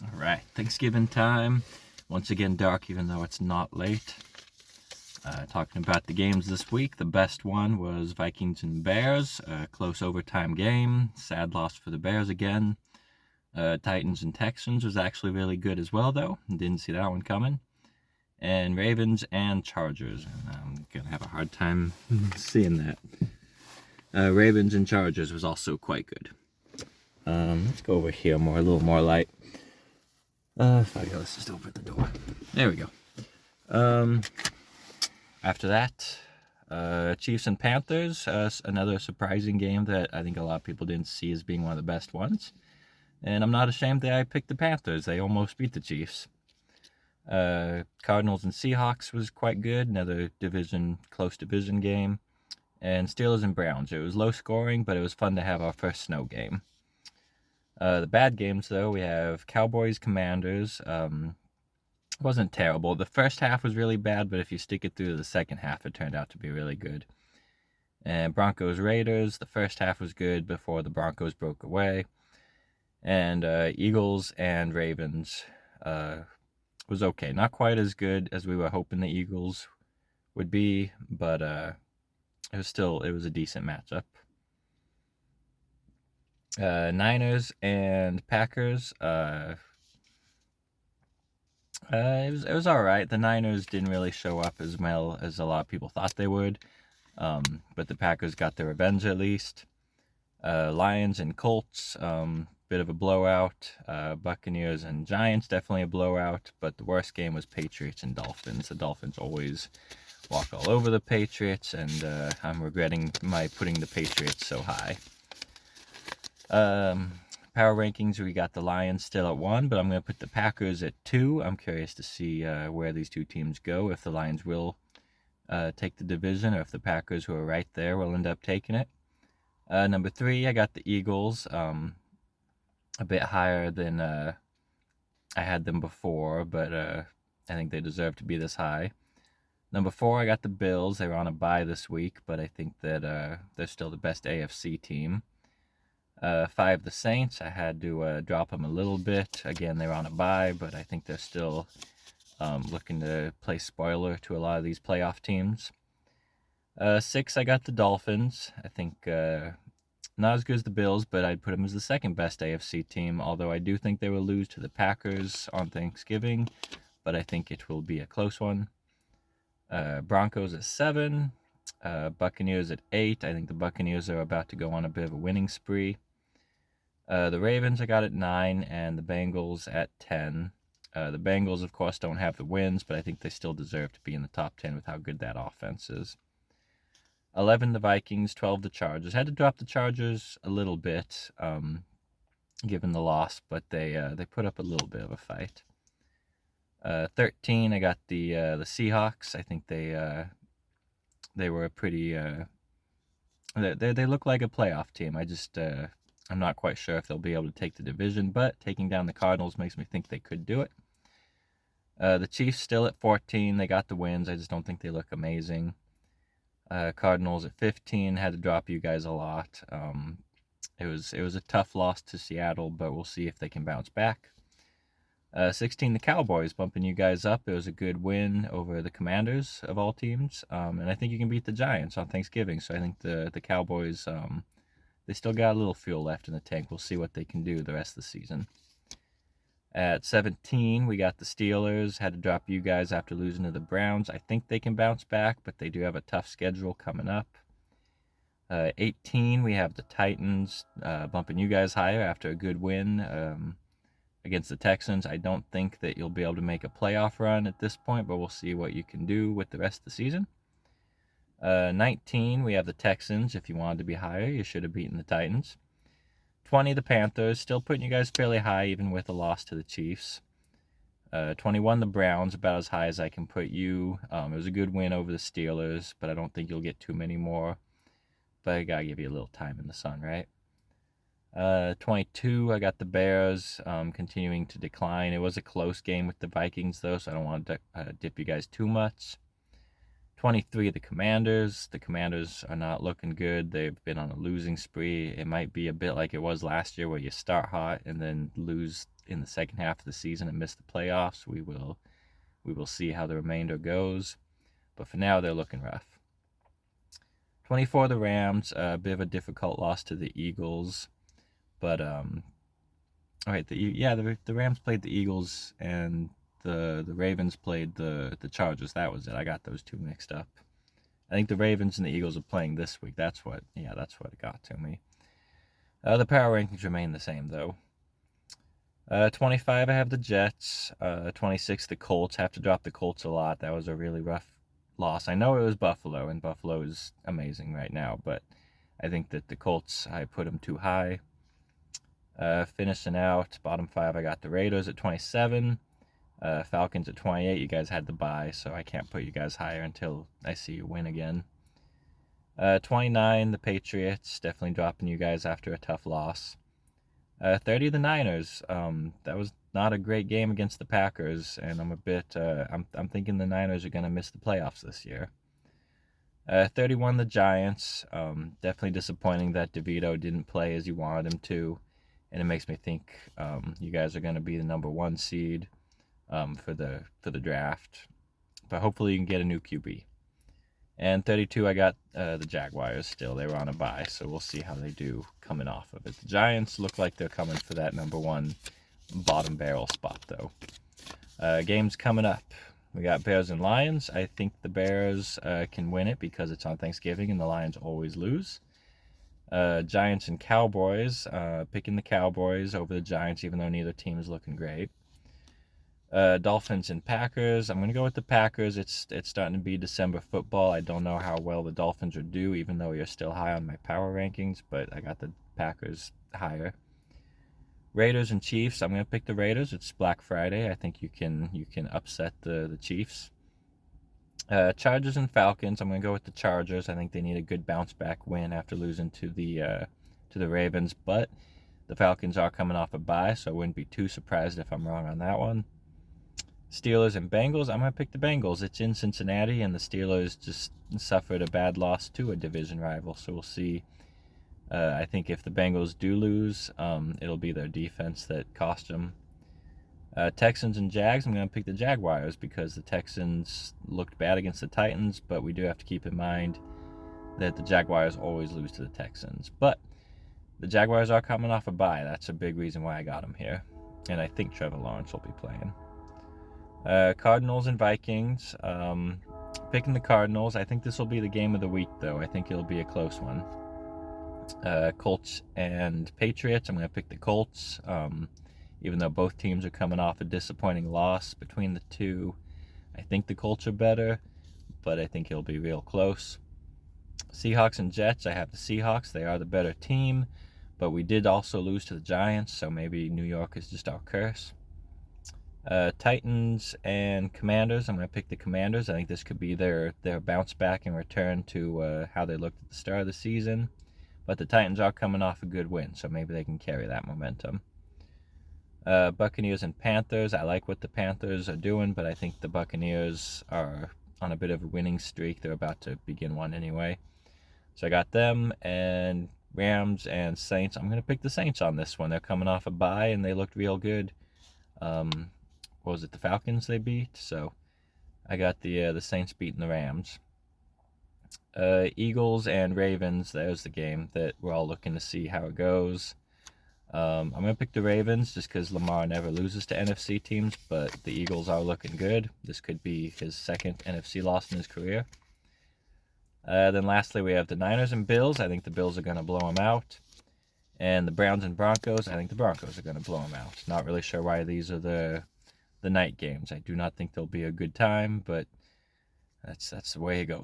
All right, Thanksgiving time. Once again, dark, even though it's not late. Talking about the games this week, the best one was Vikings and Bears, a close overtime game. Sad loss for the Bears again. Titans and Texans was actually really good as well, though. Didn't see that one coming. And Ravens and Chargers. I'm going to have a hard time seeing that. Ravens and Chargers was also quite good. Let's go over here a little more light. Let's just open the door. There we go. After that, Chiefs and Panthers, another surprising game that I think a lot of people didn't see as being one of the best ones. And I'm not ashamed that I picked the Panthers. They almost beat the Chiefs. Cardinals and Seahawks was quite good, another close division game. And Steelers and Browns. It was low scoring, but it was fun to have our first snow game. The bad games, though, we have Cowboys, Commanders. Wasn't terrible. The first half was really bad, but if you stick it through to the second half, it turned out to be really good. And Broncos, Raiders. The first half was good before the Broncos broke away. And Eagles and Ravens was okay. Not quite as good as we were hoping the Eagles would be, but it was a decent matchup. Niners and Packers. It was all right. The Niners didn't really show up as well as a lot of people thought they would, but the Packers got their revenge at least. Lions and Colts, bit of a blowout. Buccaneers and Giants, definitely a blowout. But the worst game was Patriots and Dolphins. The Dolphins always walk all over the Patriots, and I'm regretting my putting the Patriots so high. Power rankings, we got the Lions still at 1, but I'm going to put the Packers at 2. I'm curious to see where these two teams go, if the Lions will take the division, or if the Packers, who are right there, will end up taking it. Number 3, I got the Eagles, a bit higher than I had them before, but I think they deserve to be this high. Number 4, I got the Bills. They were on a bye this week, but I think that they're still the best AFC team. 5, the Saints. I had to drop them a little bit. Again, they're on a bye, but I think they're still looking to play spoiler to a lot of these playoff teams. 6, I got the Dolphins. I think not as good as the Bills, but I'd put them as the second best AFC team, although I do think they will lose to the Packers on Thanksgiving, but I think it will be a close one. Broncos at 7. Buccaneers at 8. I think the Buccaneers are about to go on a bit of a winning spree. The Ravens I got at 9, and the Bengals at 10. The Bengals, of course, don't have the wins, but I think they still deserve to be in the top 10 with how good that offense is. 11, the Vikings. 12, the Chargers. Had to drop the Chargers a little bit, given the loss, but they put up a little bit of a fight. 13, I got the Seahawks. I think they were a pretty. They look like a playoff team. I'm not quite sure if they'll be able to take the division, but taking down the Cardinals makes me think they could do it. The Chiefs still at 14. They got the wins. I just don't think they look amazing. Cardinals at 15. Had to drop you guys a lot. It was a tough loss to Seattle, but we'll see if they can bounce back. 16, the Cowboys, bumping you guys up. It was a good win over the Commanders of all teams, and I think you can beat the Giants on Thanksgiving. So I think the Cowboys, they still got a little fuel left in the tank. We'll see what they can do the rest of the season. At 17, we got the Steelers. Had to drop you guys after losing to the Browns. I think they can bounce back, but they do have a tough schedule coming up. 18, we have the Titans, bumping you guys higher after a good win against the Texans. I don't think that you'll be able to make a playoff run at this point, but we'll see what you can do with the rest of the season. 19, we have the Texans. If you wanted to be higher, you should have beaten the Titans. 20, the Panthers. Still putting you guys fairly high, even with a loss to the Chiefs. 21, the Browns, about as high as I can put you. It was a good win over the Steelers, but I don't think you'll get too many more. But I gotta give you a little time in the sun, right? 22, I got the Bears continuing to decline. It was a close game with the Vikings, though, so I don't want to dip you guys too much. 23, the Commanders. The Commanders are not looking good. They've been on a losing spree. It might be a bit like it was last year where you start hot and then lose in the second half of the season and miss the playoffs. We will see how the remainder goes. But for now, they're looking rough. 24, the Rams. A bit of a difficult loss to the Eagles. But, all right, the Rams played the Eagles and the Ravens played the Chargers. That was it. I got those two mixed up. I think the Ravens and the Eagles are playing this week. That's what it got to me. The power rankings remain the same, though. 25, I have the Jets. 26, the Colts. Have to drop the Colts a lot. That was a really rough loss. I know it was Buffalo, and Buffalo is amazing right now, but I think that the Colts, I put them too high. Finishing out, bottom 5, I got the Raiders at 27. Falcons at 28. You guys had the bye, so I can't put you guys higher until I see you win again. 29, the Patriots. Definitely dropping you guys after a tough loss. 30, the Niners. That was not a great game against the Packers, and I'm a bit. I'm thinking the Niners are gonna miss the playoffs this year. 31, the Giants. Definitely disappointing that DeVito didn't play as you wanted him to, and it makes me think you guys are gonna be the number 1 seed for the draft, but hopefully you can get a new QB. And 32, I got the Jaguars still. They were on a bye, so we'll see how they do coming off of it. The Giants look like they're coming for that number 1 bottom barrel spot, though. Games coming up. We got Bears and Lions. I think the Bears can win it because it's on Thanksgiving and the Lions always lose. Giants and Cowboys. Picking the Cowboys over the Giants, even though neither team is looking great. Dolphins and Packers. I'm going to go with the Packers. It's starting to be December football. I don't know how well the Dolphins would do, even though you're still high on my power rankings, but I got the Packers higher. Raiders and Chiefs. I'm going to pick the Raiders. It's Black Friday. I think you can upset the Chiefs. Chargers and Falcons. I'm going to go with the Chargers. I think they need a good bounce back win after losing to the Ravens, but the Falcons are coming off a bye, so I wouldn't be too surprised if I'm wrong on that one. Steelers and Bengals. I'm going to pick the Bengals. It's in Cincinnati, and the Steelers just suffered a bad loss to a division rival, so we'll see. I think if the Bengals do lose, it'll be their defense that cost them. Texans and Jags. I'm going to pick the Jaguars because the Texans looked bad against the Titans, but we do have to keep in mind that the Jaguars always lose to the Texans. But the Jaguars are coming off a bye. That's a big reason why I got them here, and I think Trevor Lawrence will be playing. Cardinals and Vikings. Picking the Cardinals. I think this will be the game of the week, though. I think it'll be a close one. Colts and Patriots. I'm going to pick the Colts. Even though both teams are coming off a disappointing loss between the two, I think the Colts are better, but I think it'll be real close. Seahawks and Jets. I have the Seahawks. They are the better team, but we did also lose to the Giants, so maybe New York is just our curse. Titans and Commanders. I'm going to pick the Commanders. I think this could be their bounce back and return to how they looked at the start of the season. But the Titans are coming off a good win, so maybe they can carry that momentum. Buccaneers and Panthers. I like what the Panthers are doing, but I think the Buccaneers are on a bit of a winning streak. They're about to begin one anyway. So I got them, and Rams and Saints. I'm going to pick the Saints on this one. They're coming off a bye, and they looked real good. What was it, the Falcons they beat? So I got the Saints beating the Rams. Eagles and Ravens. There's the game that we're all looking to see how it goes. I'm going to pick the Ravens just because Lamar never loses to NFC teams, but the Eagles are looking good. This could be his second NFC loss in his career. Then lastly, we have the Niners and Bills. I think the Bills are going to blow them out. And the Browns and Broncos. I think the Broncos are going to blow them out. Not really sure why these are the night games. I do not think they'll be a good time, but that's the way it goes.